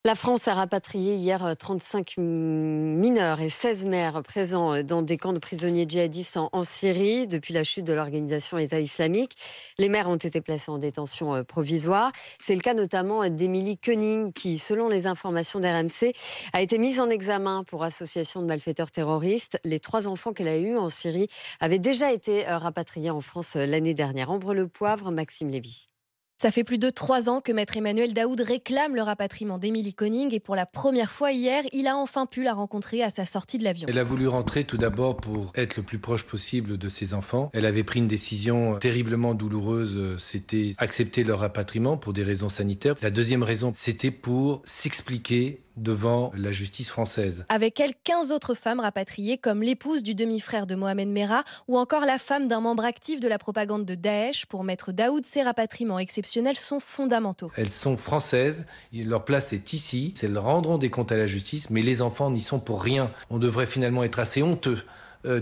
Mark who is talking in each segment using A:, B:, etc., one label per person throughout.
A: La France a rapatrié hier 35 mineurs et 16 mères présents dans des camps de prisonniers djihadistes en Syrie depuis la chute de l'organisation État islamique. Les mères ont été placées en détention provisoire. C'est le cas notamment d'Émilie Koenig qui, selon les informations d'RMC, a été mise en examen pour association de malfaiteurs terroristes. Les 3 enfants qu'elle a eus en Syrie avaient déjà été rapatriés en France l'année dernière. Ambre Le Poivre, Maxime Lévy.
B: Ça fait plus de 3 ans que Maître Emmanuel Daoud réclame le rapatriement d'Émilie Koenig et pour la première fois hier, il a enfin pu la rencontrer à sa sortie de l'avion.
C: Elle a voulu rentrer tout d'abord pour être le plus proche possible de ses enfants. Elle avait pris une décision terriblement douloureuse, c'était accepter leur rapatriement pour des raisons sanitaires. La deuxième raison, c'était pour s'expliquer devant la justice française.
B: Avec elle, 15 autres femmes rapatriées comme l'épouse du demi-frère de Mohamed Merah ou encore la femme d'un membre actif de la propagande de Daesh. Pour Maître Daoud, ces rapatriements exceptionnels sont fondamentaux.
C: Elles sont françaises, leur place est ici, elles rendront des comptes à la justice, mais les enfants n'y sont pour rien. On devrait finalement être assez honteux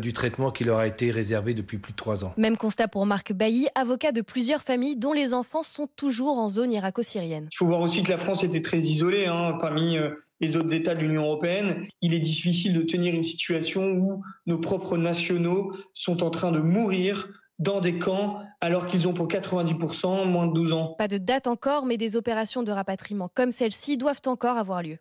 C: du traitement qui leur a été réservé depuis plus de 3 ans.
B: Même constat pour Marc Bailly, avocat de plusieurs familles dont les enfants sont toujours en zone irako-syrienne.
D: Il faut voir aussi que la France était très isolée parmi les autres États de l'Union européenne. Il est difficile de tenir une situation où nos propres nationaux sont en train de mourir dans des camps alors qu'ils ont pour 90% moins de 12 ans.
B: Pas de date encore, mais des opérations de rapatriement comme celle-ci doivent encore avoir lieu.